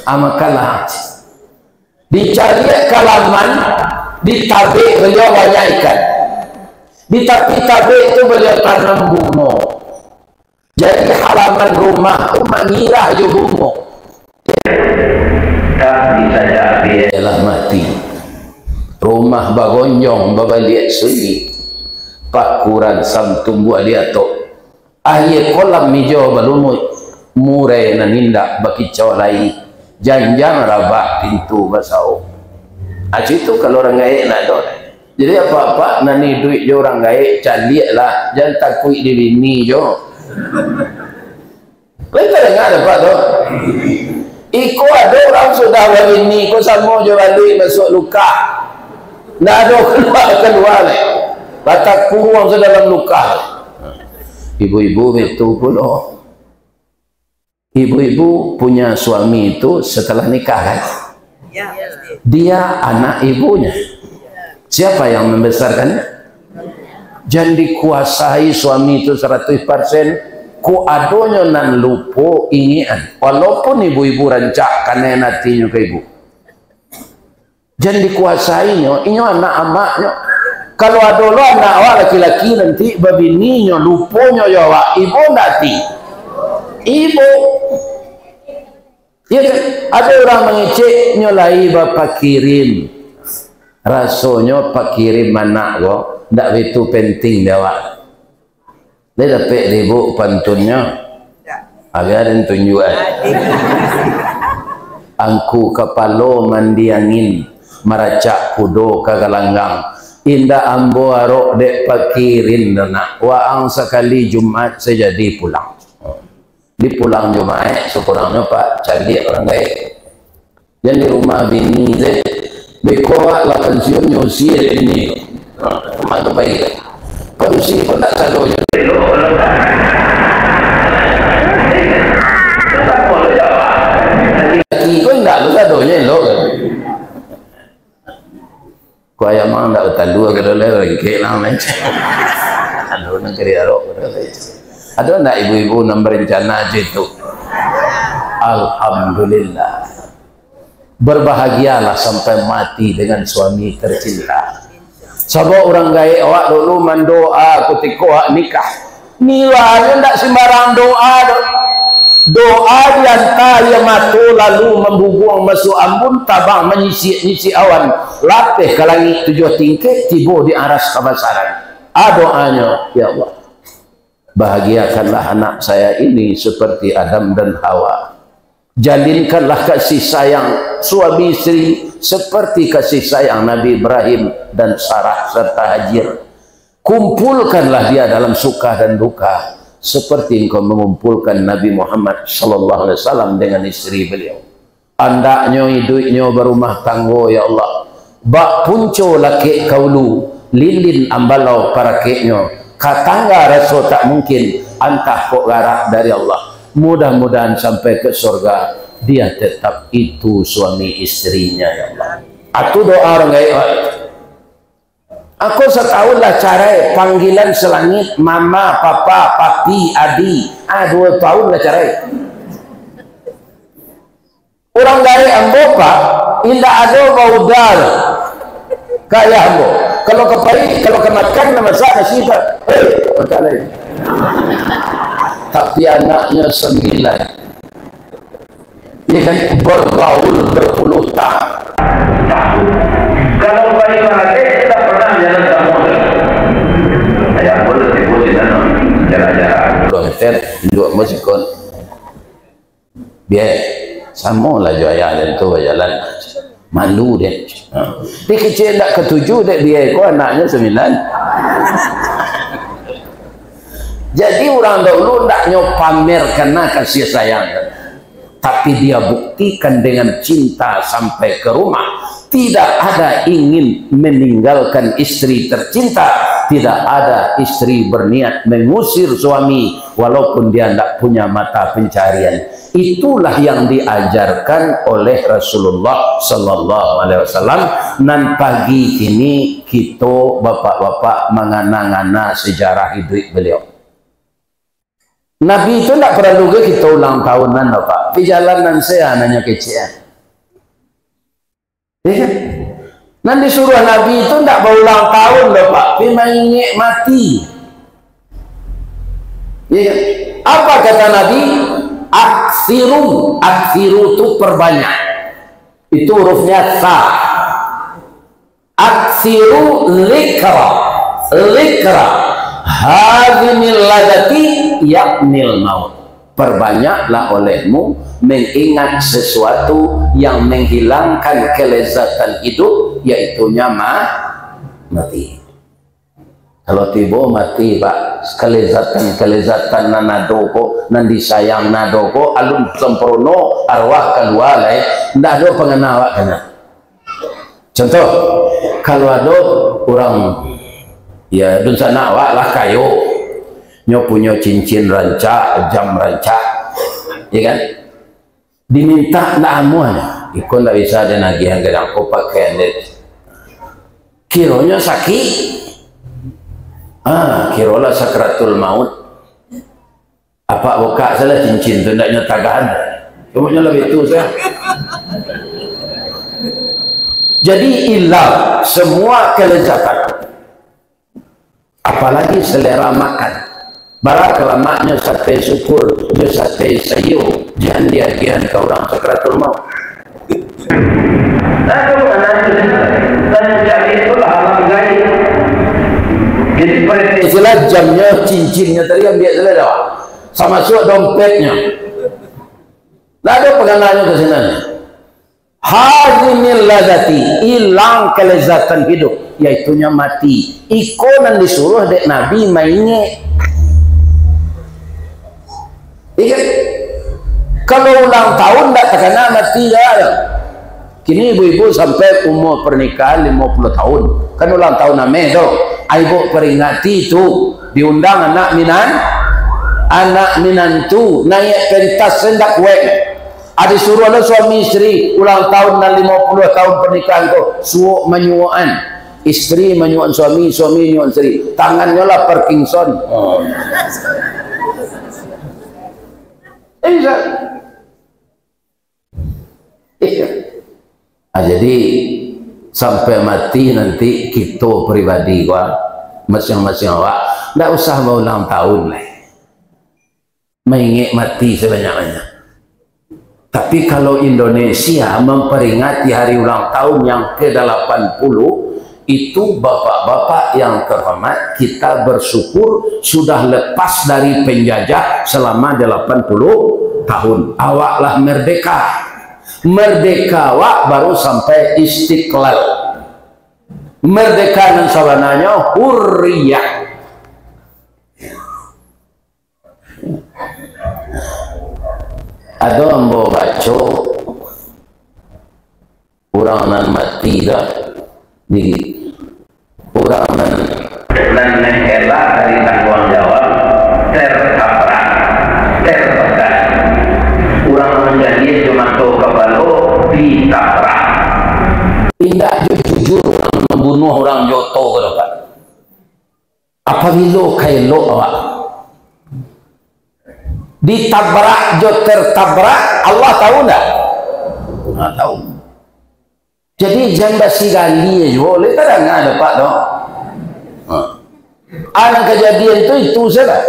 Amakalah dicari kalaman, ditabik beliau banyak ikan. Di tabik itu beliau tanam bunga. Jadi halaman rumah tu mengira je bunga. Ialah mati. Rumah bagonjong babaliat sunyi. Pakuran sam tumbuh dia tu. Akhir kolam mijo balumut murai nanindak baki cawalai. Janjang rabak pintu basau. Aci itu kalau orang gaik nak do. Jadi apa-apa nani duit je orang gaik caliak lah. Jangan takut diri ni jo. Mereka dengar apa tu? Iko ada orang sudah bagi ni, ko sama je balik masuk luka. Nak ada keluar ni. Batak kurung dalam luka. Ibu-ibu itu pula. Ibu-ibu punya suami itu setelah nikah kan? Dia anak ibunya. Siapa yang membesarkannya? Jangan dikuasai suami itu 100%. Ku adonyo nan lupo ingian walaupun ibu-ibu rancak karena nantinya ke ibu jangan dikuasainya inyo anak amaknya kalau adolo anak awak laki-laki nanti babininyo luponyo ya awak ibu nanti ibu Ya kan? Ada orang mengecek nyolai bapak kirim. Rasanya pak kirim anak kok ndak itu penting dia wak. Dia dapat ribu pantunnya. Agar tunjukan. Angku kepalo mandi angin maracak kudo kagalanggang indah ambo arok dek pakirin nak waang sekali Jumat sejadi pulang di pulang Jumat sekurangnya pak cari orang baik dan di rumah bini deh bekoak lah pensiun nyusi ini mana baik pensi pun tak selalu kau enggak lu kadonya lo kau ayam mang enggak betul dua kalau le ke lang macam aduh nak kiri arok ada enggak ibu-ibu yang berencana itu alhamdulillah berbahagialah sampai mati dengan suami tercinta sebab orang gaya awak dulu mendoa ketika awak nikah niwanya enggak sembarang doa doa diantara yang matu lalu membubuang masuk ambun tabang menyisi awan latih ke langit 7 tingkat tiba di aras kebesaran doanya ya Allah bahagiakanlah anak saya ini seperti Adam dan Hawa jalinkanlah kasih sayang suami istri seperti kasih sayang Nabi Ibrahim dan Sarah serta Hajar kumpulkanlah dia dalam suka dan duka seperti engkau mengumpulkan Nabi Muhammad sallallahu alaihi wasallam dengan istri beliau. Andaknya hidupnya berumah tangga ya Allah. Bak punco laki kaulu lilin ambalau para keknya. Katangga rasul tak mungkin antah kok garak dari Allah. Mudah-mudahan sampai ke surga dia tetap itu suami istrinya ya Allah. Aku doa orang gaya. Aku setahunlah cara panggilan selangit mama, papa, papi, adi. 2 tahun lah cara. Orang dari ambo pak, indah ada bau dal. Kayak ambo. Kalau kepai, kalau kemakan nama saya sifat. Macam lain. Tapi anaknya 9. Dia kan bergaul berpuluh tahun. Kalau bayi bahagia kita pernah jalan sama ayah boleh tipu di sana jalan-jalan 2 meter dua musikon biar sama lah jaya dan tu jalan malu dia dia kecil tak ke-7 dia kau anaknya 9 jadi orang dahulu tak pamer karena kasih sayang tapi dia buktikan dengan cinta sampai ke rumah. Tidak ada ingin meninggalkan istri tercinta. Tidak ada istri berniat mengusir suami walaupun dia tidak punya mata pencarian. Itulah yang diajarkan oleh Rasulullah sallallahu alaihi wasallam. Nan pagi ini kita bapak-bapak mengana-ngana sejarah hidup beliau. Nabi itu tidak perlu kita ulang tahunan Bapak. Di jalanan saya nanya kecil. Ya, nanti suruh Nabi itu tidak berulang tahun Bapak, tapi menikmati. Ya, apa kata Nabi? Aksiru, aksiru itu perbanyak. Itu hurufnya sa. Aksiru likra, likra. Hadimil ladati yaknil maut. Perbanyaklah olehmu mengingat sesuatu yang menghilangkan kelezatan hidup, yaitu mati. Kalau tiba mati pak, kelezatan nanadoko nandi sayang nadoko alun sempurno arwah keluar lah, tidak ada pengenawa kena. Contoh, kalau ada orang ya dun sana awak lah kayu nyo punya cincin rancak, jam rancak, ya kan? Diminta nak amuan, ikut tak bisa ada nagihan kadang kau pakai net. Kironya sakit, kirolah sakratul maut. Apa buka salah cincin tu nak nyatakan, cuma lebih itu saya. Jadi hilang semua kelezatan, apalagi selera makan. Barak lemaknya sate syukur, sate sayur, jangan diagian ke orang sakratul maut. Istilah jamnya, cincinnya tadi ambil salah dah. Sama masuk dompetnya. Tak ada pengenalnya ke sini. Hadimil lazati, hilang kelezatan hidup, yaitunya mati. Ikonan disuruh dek Nabi mainnya. Ingat, kalau ulang tahun tak terkena mati ya. Kini ibu-ibu sampai umur pernikahan 50 tahun, kan ulang tahun namanya tu. Ibu peringati itu, diundang anak minantu naik pentas sendak wek. Ada suruh ada suami isteri ulang tahun dan 50 tahun pernikahan tu, suuk menyuan. Isteri menyuan suami, suami menyuan isteri. Tangannya lah Parkinson. Oh. Jadi sampai mati nanti kita pribadi gua masing-masing awak ndak usah mau ulang tahun lah, mengingat mati sebanyak-banyak. Tapi kalau Indonesia memperingati hari ulang tahun yang ke-80, itu bapak-bapak yang terhormat, kita bersyukur sudah lepas dari penjajah selama 80 tahun. Awaklah merdeka. Merdeka awak baru sampai istiqlal. Merdeka dan sabananya hurriyah. Ada ambo baca orang nan mati dah di orang nan elak dari tanggung jawab tertabrak tertekan orang menjadi cuma tahu kepala ditabrak tidak jujur orang membunuh orang joto ke depan apabila kailo awak ditabrak jo tertabrak Allah tahu tak? Nah, tahu. Jadi jamba sigali je boleh kadang ada pak dong. Anak kejadian itu saja.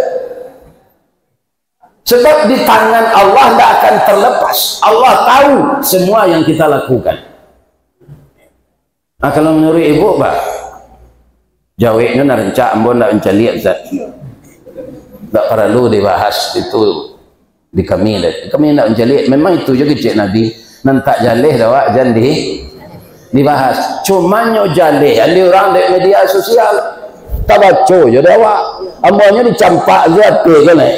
Sebab di tangan Allah tidak akan terlepas. Allah tahu semua yang kita lakukan. Nah, kalau menurut ibu pak, jawabnya narencak ambon tak mencari Ustaz. Tak perlu dibahas itu di kami dah. Kami nak menjalik memang itu juga cik Nabi nantak jalih dah jangan dibahas. Cuma nyo jalih ada orang di media sosial tak baca je dah awak. Amanya dicampak zat kan eh.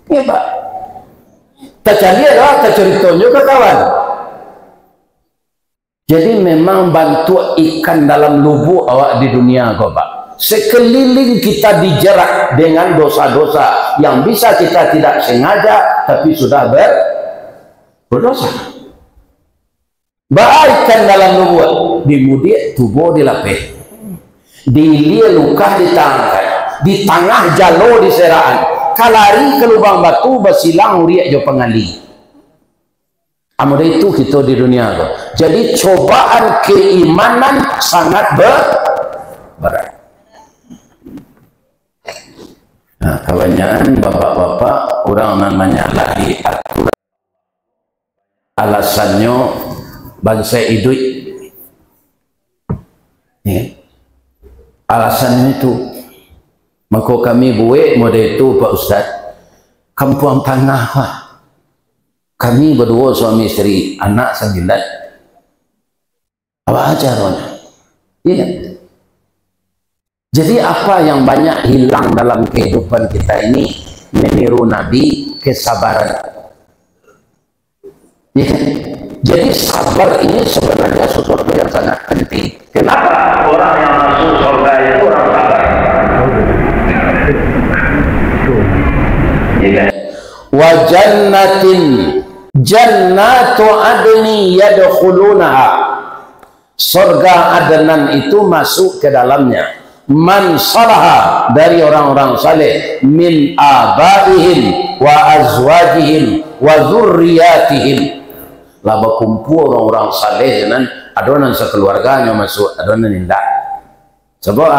Ya pak. Tak jalih dah tak cerita juga kawan. Jadi memang bantu ikan dalam lubuk awak di dunia kau pak. Sekeliling kita dijerat dengan dosa-dosa yang bisa kita tidak sengaja tapi sudah berdosa. Baikkan dalam lubuk, dimudik tubuh dilapih, dilia luka ditangkai, di tengah jalo diseraan, kalari ke lubang batu basilang uriak jo pengali. Amun itu kita di dunia. Jadi cobaan keimanan sangat berat. Nah, kebanyakan bapak-bapak orang namanya lagi aturan alasannya bangsa hidup ya. Alasannya itu maka kami buat model itu Pak Ustaz kampung tengah Pak. Kami berdua suami isteri anak 9 apa aja iya. Jadi apa yang banyak hilang dalam kehidupan kita ini meniru Nabi kesabaran. Ya. Jadi sabar ini sebenarnya sesuatu yang sangat penting. Kenapa orang yang masuk surga itu orang sabar? Ya. Wa jannatin jannatu adni yadkhulunaha. Surga Adnan itu masuk ke dalamnya. Man salaha dari orang-orang saleh min abaihim wa azwajihim wa dzurriyyatihim. Laba kumpul orang-orang saleh dan adonan sekeluarganya masuk adonan indah. Sebab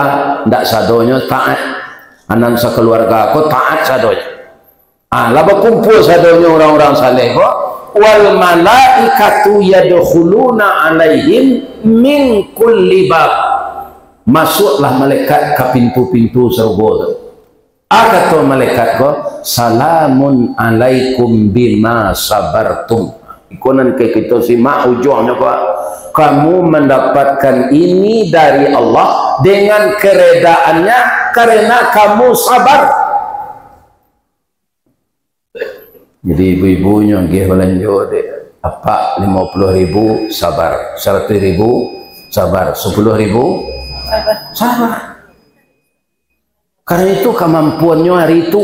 ndak sadonya taat. Anan sekeluarga aku taat sadonya. Lah berkumpul sadonya orang-orang saleh kok. Wal malaikatu yadkhuluna alaihim min kulli bab. Masuklah malaikat ke pintu-pintu surga tu. Kata malaikat ko, salamun alaikum bima sabartum. Ikonan ke kita simak ujungnya ko, kamu mendapatkan ini dari Allah dengan keredaannya karena kamu sabar. Jadi ibu-ibunya nggih belanja dek apa 50.000 sabar, 100.000 sabar, 10.000 sabar. Karena itu kemampuannya hari itu.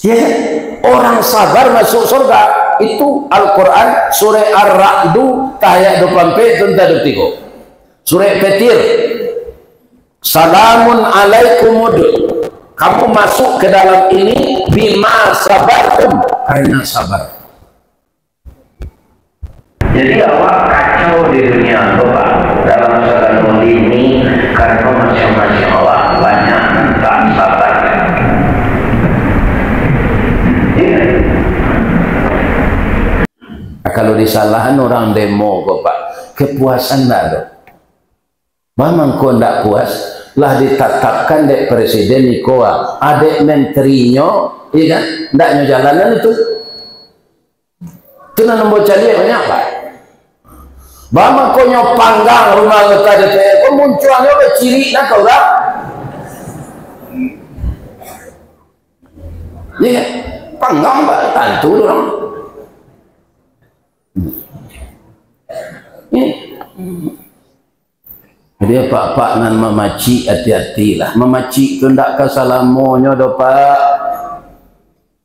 Ya, orang sabar masuk surga. Itu Al-Quran surah Ar-Ra'du ayat 24 dan 23. Surah Petir. Salamun alaikum. Kamu masuk ke dalam ini bima sabartum, karena sabar. Jadi awak kacau di dunia Bapak dalam masalah ini karena masing-masing awak banyak tak sabar. Kalau disalahan orang demo Bapak, kepuasan tak ada. Memang kau tak puas, lah ditetapkan dek presiden Nikoa, adek menterinya, iya kan? Ndaknya jalanan itu. Itu nak nombor cari banyak Pak. Bama kau panggang rumah kita DPR, kau munculnya berciri nak kau tak? Iya, panggang Pak, tentu orang. Jadi pak-pak nan memaci hati-hatilah. Memaci tu ndak kesalamonyo do Pak.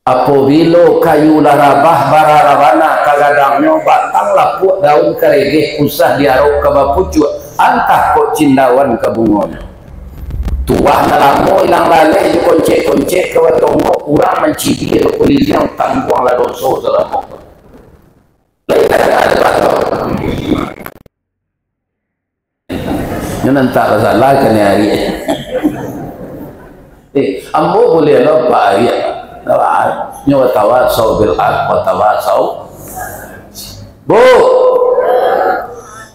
Apabila kayu larabah bararavana kagadangnya batang lapuk daun keregeh usah diarok ke bapucu antah kok cindawan ke bungonya. Tuah nalamo ilang laleh di koncek-koncek ke watongo kurang mencipi ke polisi yang tangguang la doso selama. Lain ada batang. Ini nanti salah kan hari. Ambo boleh lupa hari. Nyawa tawasau bil haq wa tawasau. Bu,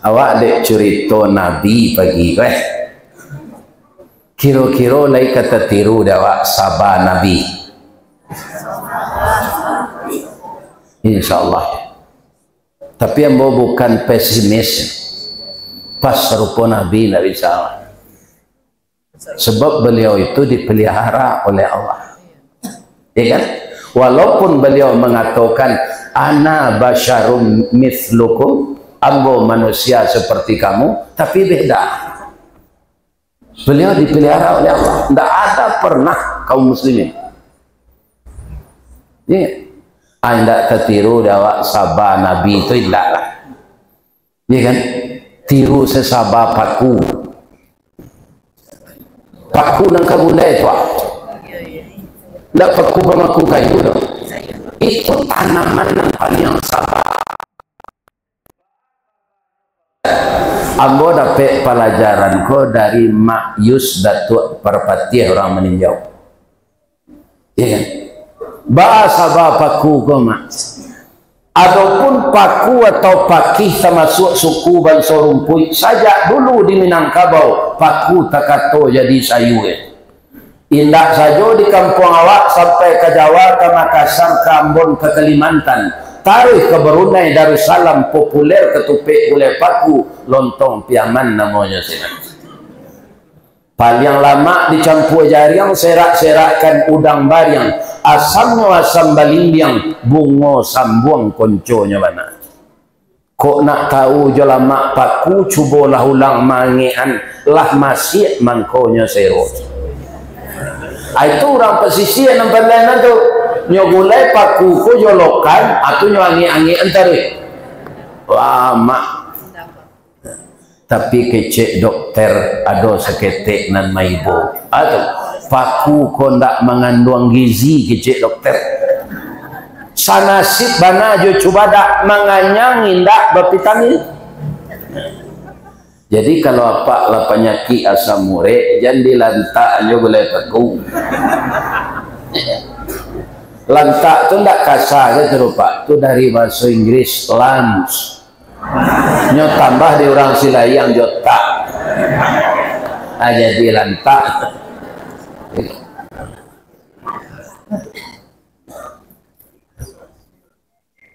awak dek cerita Nabi pagi weh. Kira-kira lai kata tiru dawak sabah Nabi. InsyaAllah. Tapi ambo bukan pesimis. Pas serupa Nabi SAW. Sebab beliau itu dipelihara oleh Allah. Ya kan? Walaupun beliau mengatakan ana basyarum mithlukum, ambo manusia seperti kamu, tapi beda. Beliau dipelihara oleh Allah. Tidak ada pernah kaum muslimin. Ya. Anda tertiru dawak sabah Nabi itu tidaklah. Ya kan? Tiru sesabah paku. Paku nang kabulai tu. Ndak paku pemaku kayu tu. Itu tanaman yang paling sabar. Ambo dapat pelajaran ko dari Mak Yus Datuk Perpati orang meninjau. Ya kan? Bahasa paku ko Mak. Adapun paku atau pakih termasuk suku bangsa rumput saja dulu di Minangkabau paku takato jadi sayu. Indah saja di kampung awak sampai ke Jawa, ke Makassar, ke Ambon, ke Kalimantan, tarik ke Brunei, Darussalam populer ketupik oleh paku lontong piaman namanya sini. Paling lama dicampur jaring serak-serakkan udang bariang, asamnya asam balimbiang, bungo sambuang konconya mana. Kok nak tahu je lama paku cubalah ulang mangian lah masih mangkonya serot. Itu orang pesisir yang pandai tu nyogulai paku ko jolokan atau nyangi-angi antara lama. Tapi kecek dokter ada seketek nan maibo atau paku ko ndak mengandung gizi kecek dokter sanasib bana jo coba dak menganyang ndak bervitamin. Jadi kalau apa lah penyakit asam urat jangan dilantak aja boleh paku. Lantak tu ndak kasar gitu Pak. Tu dari bahasa Inggris lunch. Nyo tambah di orang Silayang jotak. Jadi lantak.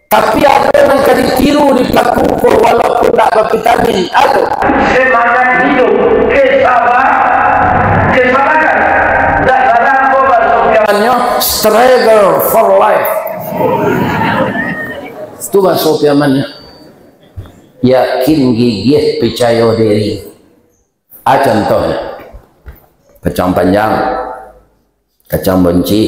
Tapi ada yang kali tiru di pelaku walaupun tak bervitamin. Ada semangat hidup, kesabaran. Tak ada apa namanya struggle for life. Itu bahasa piamannya. Yakin, gigih, percaya diri. Contohnya kacang panjang, kacang benci,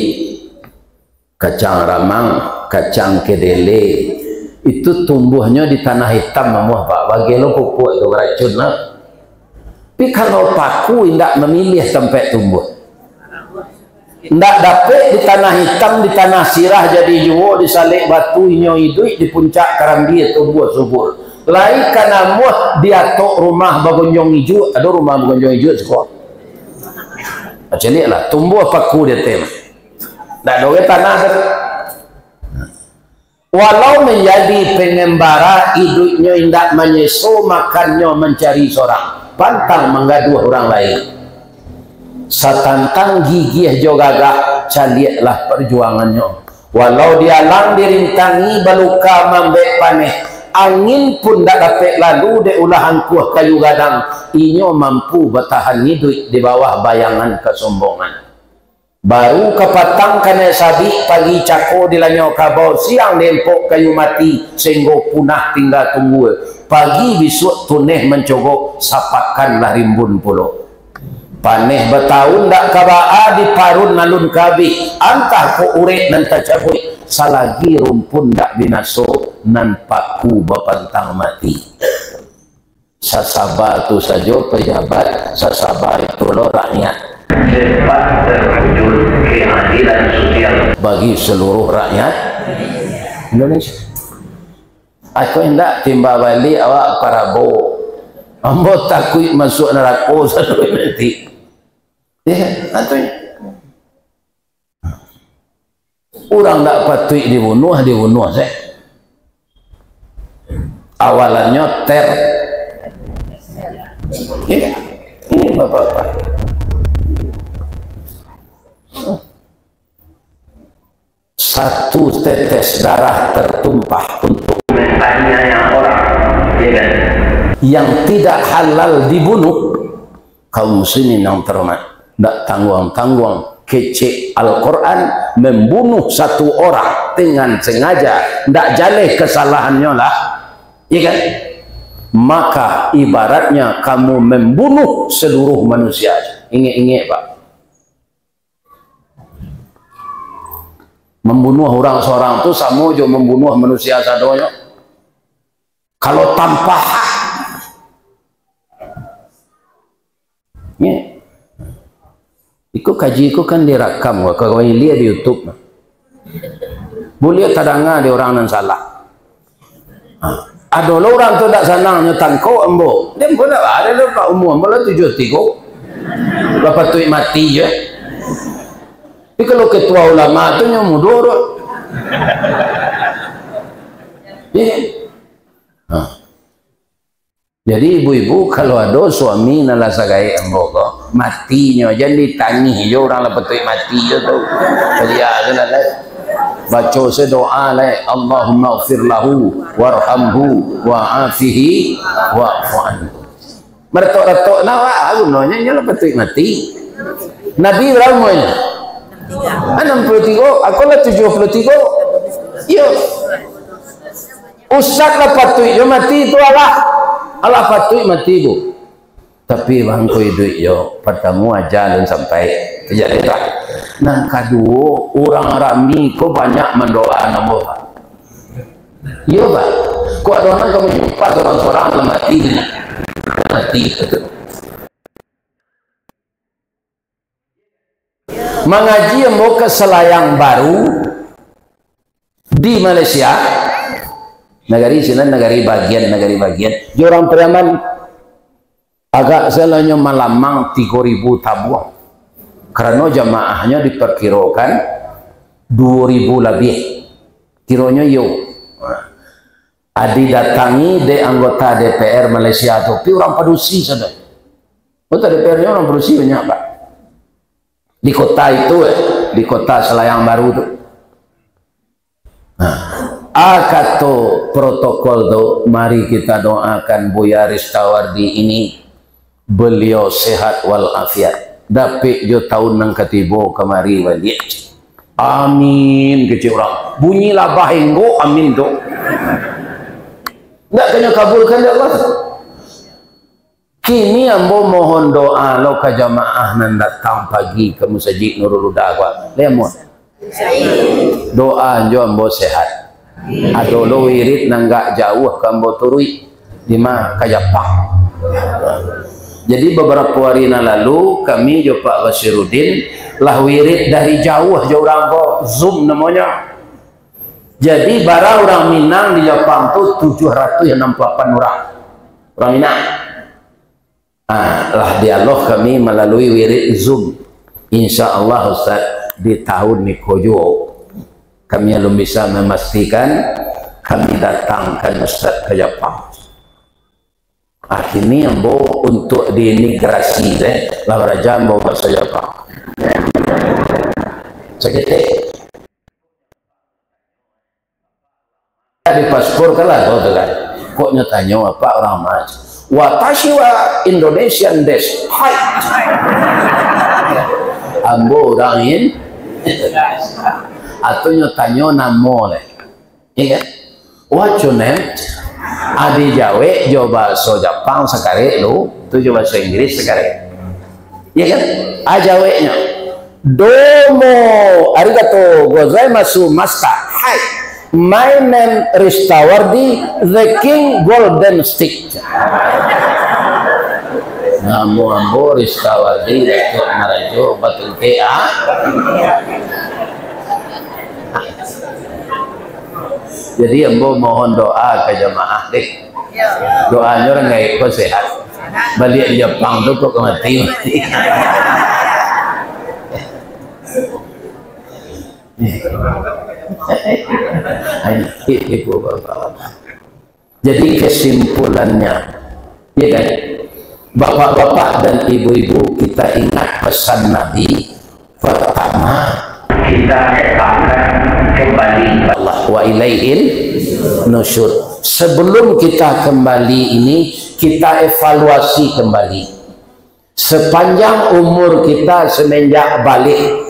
kacang ramang, kacang kedele, itu tumbuhnya di tanah hitam semua Pak. Bagi lo pupuk itu beracun lah. Tapi kalau paku tidak memilih tempat tumbuh, tidak dapat di tanah hitam, di tanah sirah jadi juwo, disalik batu inyo hidup di puncak karambi tumbuh subur. Lain karena muah dia tok rumah bagonjong hijau, ada rumah bagonjong hijau sekolah. Macam ni lah, tumbuh paku dia tema. Tak ada tanah. Walau menjadi pengembara hidupnya tidak menyesu, makannya mencari seorang, pantang menggaduh orang lain. Satantang gigih jo gagah, caliatlah perjuangannya. Walau dia lang dirintangi baluka mambek paneh, angin pun tak dapat lalu de ulahan kuah kayu gadang, inyo mampu bertahan hidup di bawah bayangan kesombongan. Baru kepatang kena sabik pagi cako dilanyo kabau, siang dempok kayu mati sehingga punah tinggal tunggu. Pagi besok tuneh mencogok, sapakanlah rimbun pulau. Paneh bertahun dak kabaa di parun nalun kabi, antah ko urek nan tacabuy, salagi rumpun dak binaso nan paku bapantang mati. Sasaba tu saja pejabat, sasaba itu lo rakyat. Cepat terwujud keadilan sosial bagi seluruh rakyat Indonesia. Aku hendak timba balik awak parabo, ambo takut masuk neraka satu nanti. Artinya orang tak patut dibunuh saya. Awalannya ini bapak-bapak. Satu tetes darah tertumpah untuk menganiaya orang, ya kan? Yang tidak halal dibunuh. Kaum muslimin yang terhormat, tidak tanggung-tanggung kecek Al-Quran membunuh satu orang dengan sengaja, tidak jaleh kesalahannya lah, ya kan? Maka ibaratnya kamu membunuh seluruh manusia. Ingat-ingat Pak, membunuh orang seorang itu sama juga membunuh manusia sadonya. Kalau tanpa hak, ya. Iku kaji iku kan direkam, kalau lihat di YouTube, boleh tadanga di orang yang salah. Ada orang tu tak senang nyetang kau embo, dia pun tak ada lepas umur, malah 73, lepas tu mati je. Tapi kalau ketua ulama tu yang mudur, jadi ibu-ibu kalau ada suami nala sagai embo ko matinya jangan ditangi je orang lepas tu mati je tu. Jadi ada lah. Baca sedoa lah, Allahumma ighfir lahu warhamhu wa'afihi wa'fu anhu. Mertok-retok nawa gunanya nya lepas tu mati. Nabi berapa umurnya? 63, aku lah 73. Yo. Ustaz lah patut yo mati itu Allah patut mati bu. Tapi bangku hidup yo pertemu aja dan sampai kejadian. Nang kedua orang rami ko banyak mendoa namo. Yo Pak. Ko ada orang kamu jumpa orang mati. Mengaji mau ke Selayang Baru di Malaysia, negari sini negari bagian orang Priaman agak selanya malamang 3.000 tabuang karena jamaahnya diperkirakan 2.000 lebih kiranya yo adi datangi de anggota DPR Malaysia tu pi orang padusi saja. Anggota DPR-nya orang padusi banyak Pak di kota itu di kota Selayang Baru tu. Akato protokol tu mari kita doakan Buya Ristawardi ini beliau sehat walafiat dapat jo tahun nang ketibo kemari balik. Amin kecil orang bunyilah bahinggo amin tu nggak kena kabulkan ya Allah. Kini ambo mohon doa lo ke jamaah nan datang pagi ke Masjid Nurul Huda wa lemon doa jo ambo sehat ado lo wirid nang gak jauh ke ambo turui di mana ke Jepang. Jadi beberapa hari lalu kami jo Pak Basiruddin lah wirid dari jauh orang ko Zoom namanya. Jadi bara orang Minang di Jepang tu 768 orang Minang. Lah dialog kami melalui wirid Zoom. Insya Allah Ustaz di tahun Nikojo kami belum bisa memastikan kami datangkan Ustaz ke Jepang. Akhirnya ambo untuk diimigrasi lah raja ambo bahasa Jepang. Segitu. Di paspor kalah tu kan. Kok nyatanya apa orang mas? Watashi wa Indonesian des. Hai. Ambo orang ini. Atau nyatanya namo le. Iya. What your name? Adi Jawa, jo bahasa Jepang sekali lu, tu jo bahasa Inggris sekali. Iya kan? Ajawenya. Domo, arigato gozaimasu masta. Hai. My name Ristawardi, the King Golden Stick. Namo ambo Ristawardi, Datuk Marajo, Batul PA. Jadi ambo mohon doa ke jemaah deh. Doanya orang nggak ikut sehat. Balik di Jepang tu kok mati. Jadi kesimpulannya, ya kan, bapak-bapak dan ibu-ibu kita ingat pesan Nabi pertama kita akan kembali Allah wa ilaihil nusyur. Sebelum kita kembali ini kita evaluasi kembali sepanjang umur kita semenjak balik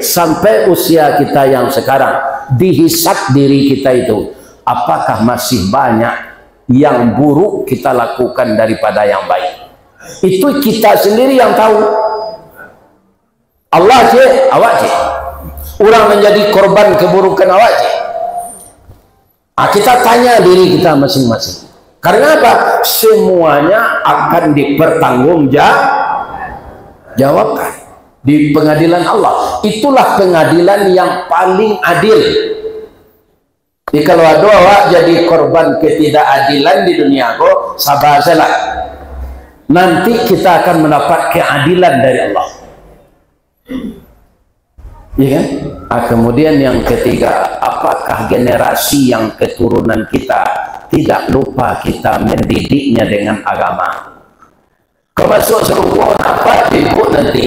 sampai usia kita yang sekarang, dihisab diri kita itu apakah masih banyak yang buruk kita lakukan daripada yang baik. Itu kita sendiri yang tahu. Allah je, awak je. Orang menjadi korban keburukan awak je. Kita tanya diri kita masing-masing. Karena apa? Semuanya akan dipertanggungjawabkan di pengadilan Allah. Itulah pengadilan yang paling adil. Jadi kalau ada awak jadi korban ketidakadilan di dunia kok, sabar saja. Nanti kita akan mendapat keadilan dari Allah. Ya kan? Kemudian yang ketiga, apakah generasi yang keturunan kita tidak lupa kita mendidiknya dengan agama? Kau masuk surga apa ibu nanti?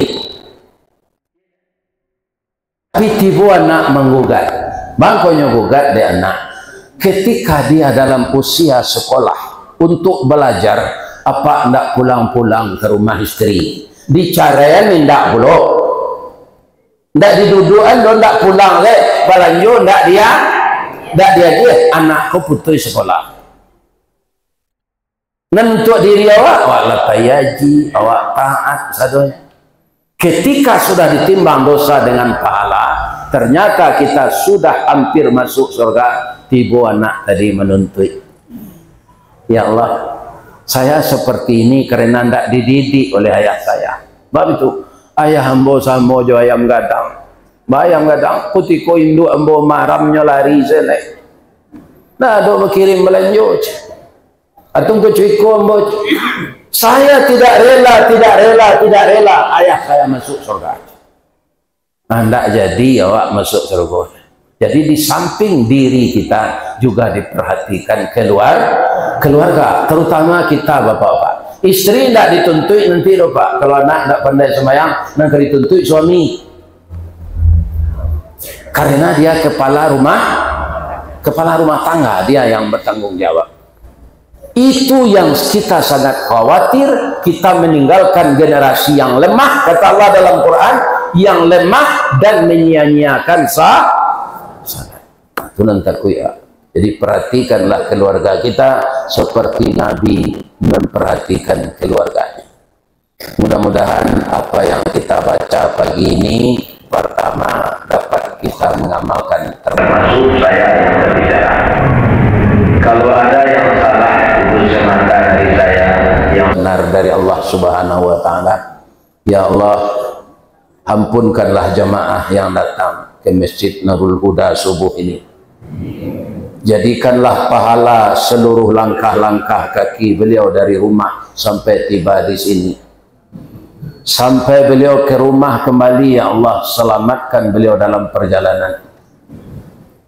Tapi tiba anak menggugat, bangkonya gugat dia anak. Ketika dia dalam usia sekolah untuk belajar, apa ndak pulang-pulang ke rumah istri? Dicarain ndak pulang. Ndak didudukan do ndak pulang le balanjo ndak dia anakku putus sekolah. Nentuk diri awak latayaji awak taat sadonya. Ketika sudah ditimbang dosa dengan pahala, ternyata kita sudah hampir masuk surga. Tiba anak tadi menuntut, ya Allah, saya seperti ini karena ndak dididik oleh ayah saya. Sebab itu ayah ambo sama jo ayam gadang. Bayam gadang putiko induk ambo maramnya lari selek. Nah, do berkirim melanjut. Atung ke cuiko ambo. Saya tidak rela ayah saya masuk surga. Tidak jadi awak masuk surga. Jadi di samping diri kita juga diperhatikan keluarga, terutama kita bapak-bapak. Istri tidak dituntut nanti loh Pak, kalau anak tidak pandai sembahyang nanti dituntut suami, karena dia kepala rumah tangga, dia yang bertanggung jawab. Itu yang kita sangat khawatir, kita meninggalkan generasi yang lemah, kata Allah dalam Quran, yang lemah dan menyia-nyiakan salat. Itu nanti ya. Jadi perhatikanlah keluarga kita seperti Nabi memperhatikan keluarganya. Mudah-mudahan apa yang kita baca pagi ini pertama dapat kita mengamalkan, termasuk saya yang berbicara. Kalau ada yang salah itu semata dari saya, yang benar dari Allah Subhanahu wa taala. Ya Allah, ampunkanlah jamaah yang datang ke Masjid Nurul Huda subuh ini. Jadikanlah pahala seluruh langkah-langkah kaki beliau dari rumah sampai tiba di sini. Sampai beliau ke rumah kembali, ya Allah, selamatkan beliau dalam perjalanan.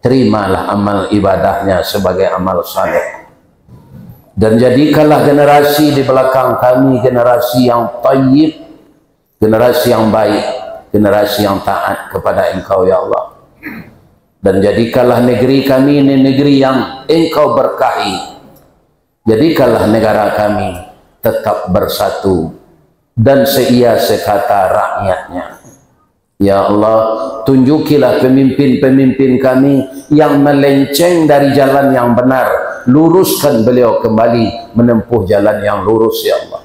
Terimalah amal ibadahnya sebagai amal saleh. Dan jadikanlah generasi di belakang kami generasi yang tayyib, generasi yang baik, generasi yang taat kepada Engkau, ya Allah. Dan jadikanlah negeri kami ini negeri yang Engkau berkahi. Jadikanlah negara kami tetap bersatu dan seia sekata rakyatnya. Ya Allah, tunjukilah pemimpin-pemimpin kami yang melenceng dari jalan yang benar. Luruskan beliau kembali menempuh jalan yang lurus, ya Allah.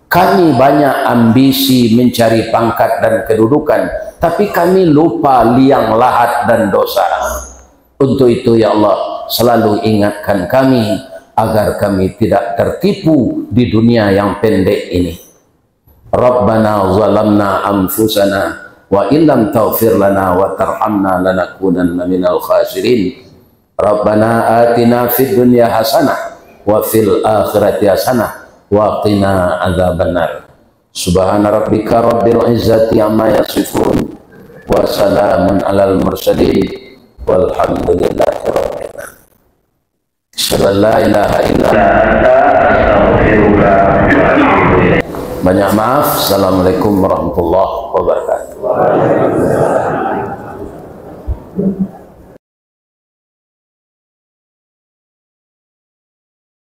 Kami banyak ambisi mencari pangkat dan kedudukan, tapi kami lupa liang lahat dan dosa. Untuk itu, ya Allah, selalu ingatkan kami agar kami tidak tertipu di dunia yang pendek ini. Rabbana zalamna anfusana wa illam taghfir lana wa tarhamna lanakunanna minal khasirin. Rabbana atina fid dunya hasanah wa fil akhirati hasanah wa qina adzabannar. Subhana rabbika rabbil izzati amma yasifun wa salamun alal mursalin walhamdulillahi rabbil alamin. Asyhadu an la ilaha illa anta astaghfiruka wa atubu ilaik. Banyak maaf. Assalamualaikum warahmatullahi wabarakatuh.